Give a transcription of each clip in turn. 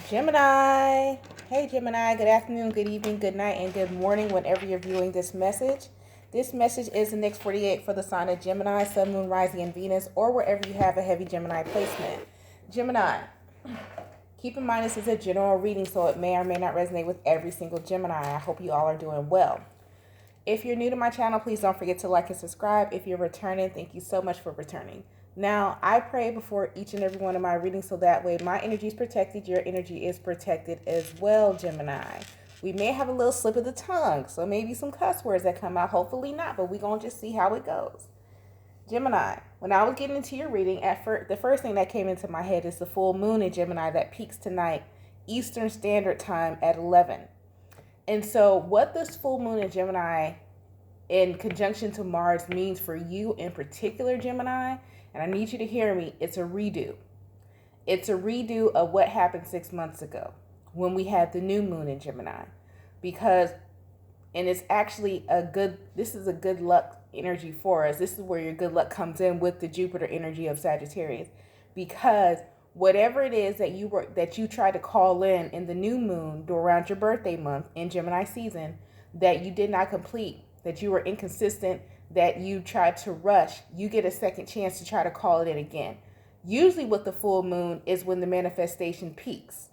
Gemini. Hey Gemini, good afternoon, good evening, good night, and good morning whenever you're viewing this message. This message is the next 48 for the sign of Gemini, Sun, Moon, Rising, and Venus, or wherever you have a heavy Gemini placement. Gemini, keep in mind this is a general reading, so it may or may not resonate with every single Gemini. I hope you all are doing well. If you're new to my channel, please don't forget to like and subscribe. If you're returning, thank you so much for returning. Now, I pray before each and every one of my readings so that way my energy is protected, your energy is protected as well, Gemini. We may have a little slip of the tongue, so maybe some cuss words that come out. Hopefully not, but we're going to just see how it goes. Gemini, when I was getting into your reading, the first thing that came into my head is the full moon in Gemini that peaks tonight, Eastern Standard Time at 11. And so what this full moon in Gemini in conjunction to Mars means for you in particular, Gemini, and I need you to hear me, it's a redo. It's a redo of what happened 6 months ago when we had the new moon in Gemini. And it's actually this is a good luck energy for us. This is where your good luck comes in with the Jupiter energy of Sagittarius. Because whatever it is that you tried to call in the new moon around your birthday month in Gemini season that you did not complete, that you were inconsistent, that you tried to rush, you get a second chance to try to call it in again. Usually with the full moon is when the manifestation peaks.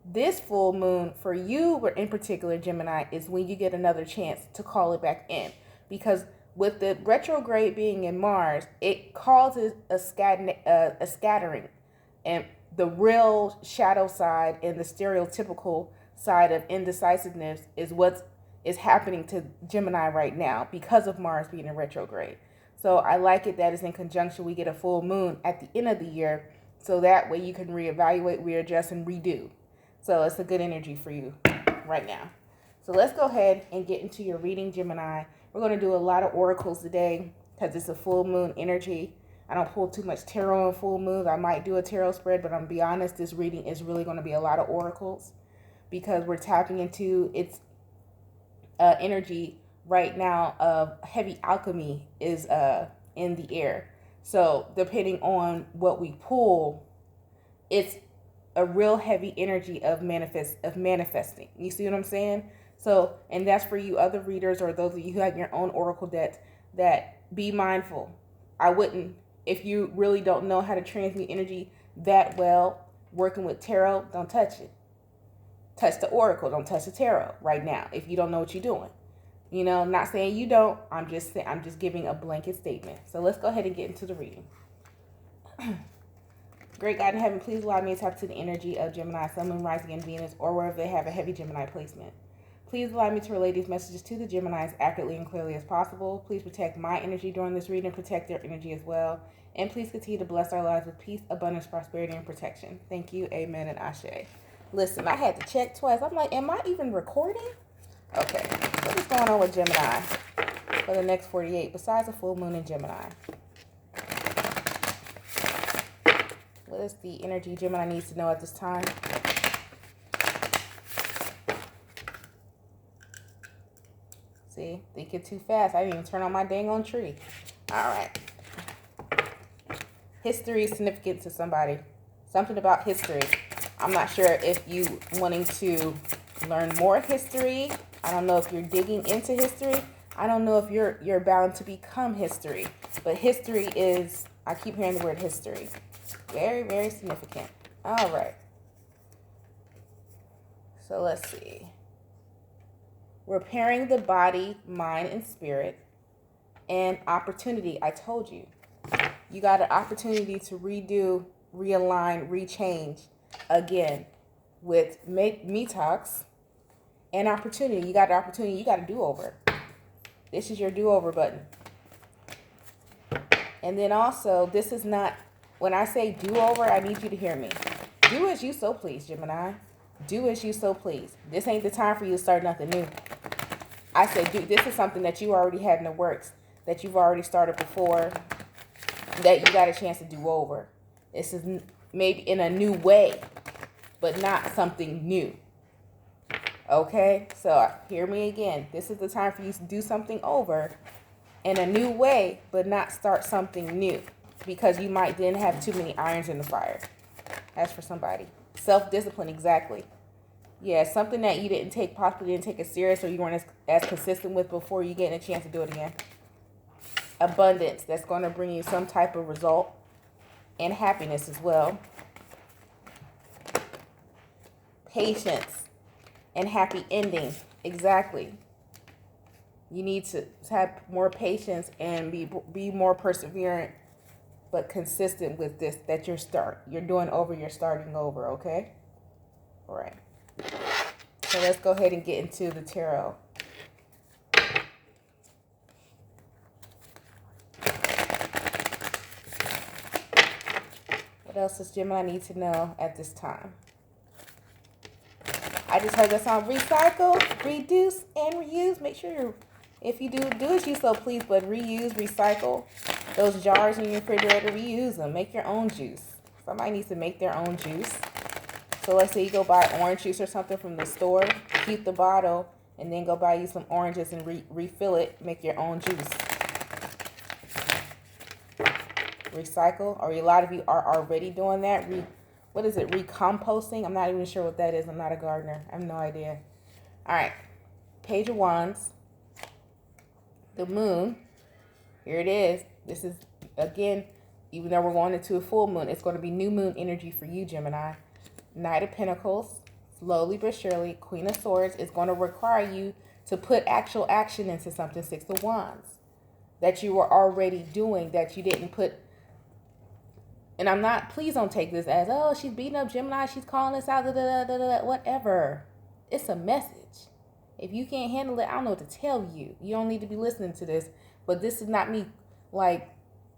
This full moon for you, or in particular Gemini, is when you get another chance to call it back in. Because with the retrograde being in Mars, it causes a scattering. And the real shadow side and the stereotypical side of indecisiveness is what is happening to Gemini right now because of Mars being in retrograde. So I like it that it's in conjunction. We get a full moon at the end of the year, so that way you can reevaluate, readjust, and redo. So it's a good energy for you right now. So let's go ahead and get into your reading, Gemini. We're going to do a lot of oracles today because it's a full moon energy. I don't pull too much tarot on full moons. I might do a tarot spread, but I'm going to be honest, this reading is really going to be a lot of oracles because we're tapping into its energy right now of heavy alchemy is in the air. So depending on what we pull, it's a real heavy energy of manifesting. You see what I'm saying? So, and that's for you other readers or those of you who have your own oracle decks, that be mindful. I wouldn't, if you really don't know how to transmute energy that well, working with tarot, don't touch it. Touch the oracle, don't touch the tarot right now if you don't know what you're doing. You know, I'm not saying you don't, I'm just giving a blanket statement. So let's go ahead and get into the reading. Great God in heaven, please allow me to tap to the energy of Gemini, Sun, Moon, Rising, and Venus, or wherever they have a heavy Gemini placement. Please allow me to relay these messages to the Gemini as accurately and clearly as possible. Please protect my energy during this reading and protect their energy as well. And please continue to bless our lives with peace, abundance, prosperity, and protection. Thank you, amen, and ashe. Listen, I had to check twice. I'm like, am I even recording? Okay, what is going on with Gemini for the next 48 besides a full moon in Gemini? What is the energy Gemini needs to know at this time? See, thinking too fast. I didn't even turn on my dang on tree. All right. History is significant to somebody. Something about history. I'm not sure if you wanting to learn more history. I don't know if you're digging into history. I don't know if you're bound to become history. But history is, I keep hearing the word history. Very, very significant. All right. So let's see. Repairing the body, mind, and spirit. And opportunity. I told you. You got an opportunity to redo, realign, rechange again with Metox and opportunity. You got an opportunity. You got a do-over. This is your do-over button. And then also, this is not, when I say do-over, I need you to hear me. Do as you so please, Gemini. Do as you so please. This ain't the time for you to start nothing new. I said, this is something that you already had in the works, that you've already started before, that you got a chance to do over. This is maybe in a new way, but not something new. Okay? So hear me again. This is the time for you to do something over in a new way, but not start something new, because you might then have too many irons in the fire. That's for somebody. Self-discipline, exactly. Yeah, something that you possibly didn't take as serious or you weren't as consistent with before you getting a chance to do it again. Abundance, that's going to bring you some type of result, and happiness as well. Patience and happy ending, exactly. You need to have more patience and be more perseverant, but consistent with this that you're doing over, you're starting over, okay? All right. So let's go ahead and get into the tarot. What else does Gemini need to know at this time? I just heard the song recycle, reduce, and reuse. Make sure if you do as you so please, but reuse, recycle. Those jars in your refrigerator, reuse them. Make your own juice. Somebody needs to make their own juice. So let's say you go buy orange juice or something from the store, keep the bottle, and then go buy you some oranges and refill it. Make your own juice. Recycle, or a lot of you are already doing that. What is it? Recomposting? I'm not even sure what that is. I'm not a gardener. I have no idea. All right. Page of Wands. The moon. Here it is. This is, again, even though we're going into a full moon, it's going to be new moon energy for you, Gemini. Knight of Pentacles. Slowly but surely. Queen of Swords is going to require you to put actual action into something. Six of Wands. That you were already doing, that you didn't put. And I'm not, please don't take this as, oh, she's beating up Gemini, she's calling us out, whatever. It's a message. If you can't handle it, I don't know what to tell you. You don't need to be listening to this. But this is not me. Like,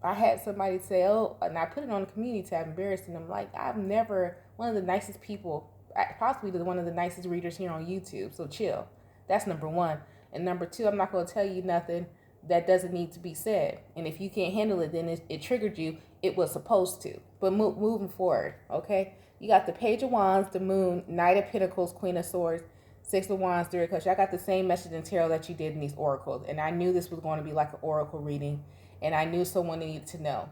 I had somebody say, oh, and I put it on the community tab, embarrassing them. Like, I've never, one of the nicest people, possibly one of the nicest readers here on YouTube. So chill. That's number one. And number two, I'm not going to tell you nothing that doesn't need to be said. And if you can't handle it, then it triggered you. It was supposed to. But moving forward, okay? You got the Page of Wands, the Moon, Knight of Pentacles, Queen of Swords, Six of Wands, Three of Cups. I got the same message in tarot that you did in these oracles. And I knew this was going to be like an oracle reading. And I knew someone needed to know.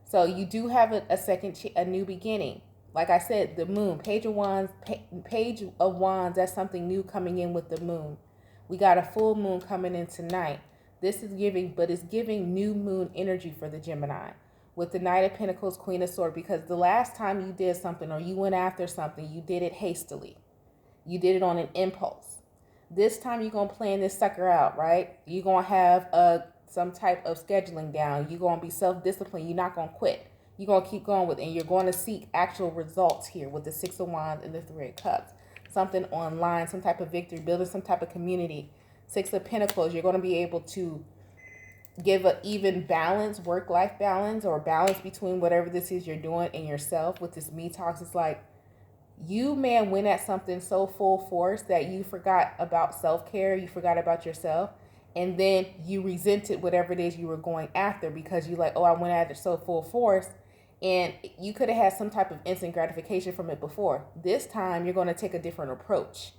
So you do have a new beginning. Like I said, the Moon, Page of Wands, that's something new coming in with the Moon. We got a full moon coming in tonight. This is giving new moon energy for the Gemini. With the Knight of Pentacles, Queen of Swords, because the last time you did something or you went after something, you did it hastily. You did it on an impulse. This time you're going to plan this sucker out, right? You're going to have some type of scheduling down. You're going to be self-disciplined. You're not going to quit. You're going to keep going with it, and you're going to seek actual results here with the Six of Wands and the Three of Cups. Something online, some type of victory, building some type of community. Six of Pentacles, you're going to be able to give an even balance, work-life balance, or balance between whatever this is you're doing and yourself. With this me talks, it's like you, man, went at something so full force that you forgot about self-care, you forgot about yourself, and then you resented whatever it is you were going after because you like, oh, I went at it so full force, and you could have had some type of instant gratification from it before. This time, you're going to take a different approach.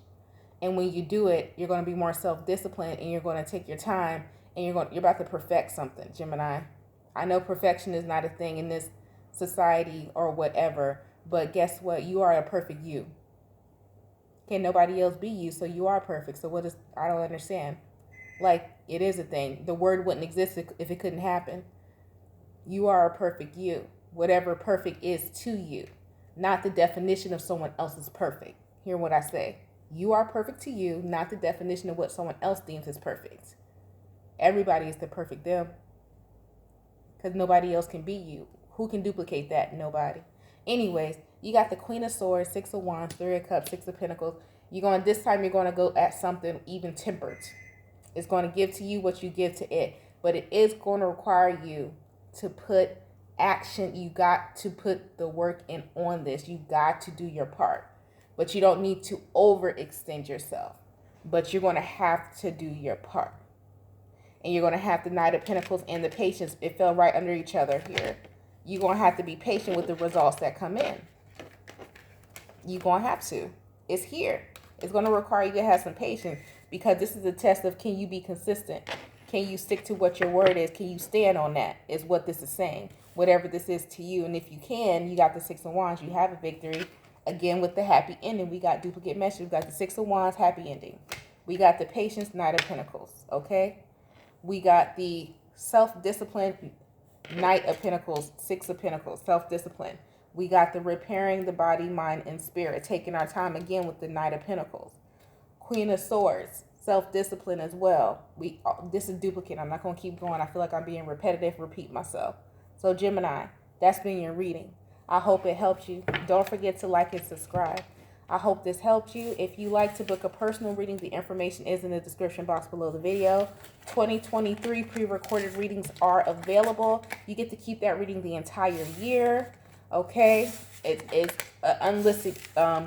And when you do it, you're going to be more self-disciplined, and you're going to take your time, and you're about to perfect something, Gemini. I know perfection is not a thing in this society or whatever, but guess what? You are a perfect you. Can nobody else be you? So you are perfect. So I don't understand. Like, it is a thing. The word wouldn't exist if it couldn't happen. You are a perfect you. Whatever perfect is to you, not the definition of someone else's perfect. Hear what I say. You are perfect to you, not the definition of what someone else deems as perfect. Everybody is the perfect them. Because nobody else can be you. Who can duplicate that? Nobody. Anyways, you got the Queen of Swords, Six of Wands, Three of Cups, Six of Pentacles. This time you're going to go at something even tempered. It's going to give to you what you give to it. But it is going to require you to put action. You got to put the work in on this. You got to do your part. But you don't need to overextend yourself. But you're going to have to do your part. And you're going to have the Knight of Pentacles and the patience. It fell right under each other here. You're going to have to be patient with the results that come in. You're going to have to. It's here. It's going to require you to have some patience because this is a test of, can you be consistent? Can you stick to what your word is? Can you stand on that is what this is saying. Whatever this is to you. And if you can, you got the Six of Wands. You have a victory. Again, with the happy ending, we got duplicate message. We got the Six of Wands, happy ending. We got the Patience, Knight of Pentacles, okay? We got the self-discipline, Knight of Pentacles, Six of Pentacles, self-discipline. We got the repairing the body, mind, and spirit, taking our time again with the Knight of Pentacles. Queen of Swords, self-discipline as well. This is duplicate. I'm not going to keep going. I feel like I'm being repetitive, repeat myself. So Gemini, that's been your reading. I hope it helped you. Don't forget to like and subscribe. I hope this helped you. If you like to book a personal reading, the information is in the description box below the video. 2023 pre-recorded readings are available. You get to keep that reading the entire year. Okay, it is an unlisted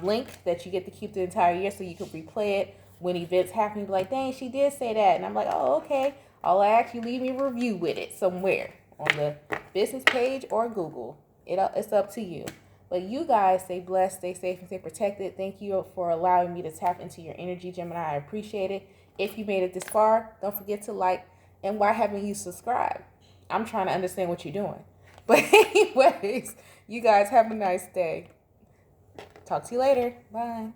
link that you get to keep the entire year, so you can replay it when events happen. Be like, dang, she did say that, and I'm like, oh, okay. I'll actually leave me a review with it somewhere on the business page or Google. It's up to you. But you guys stay blessed, stay safe, and stay protected. Thank you for allowing me to tap into your energy, Gemini. I appreciate it. If you made it this far, don't forget to like, and why haven't you subscribed? I'm trying to understand what you're doing. But anyways, you guys have a nice day. Talk to you later. Bye.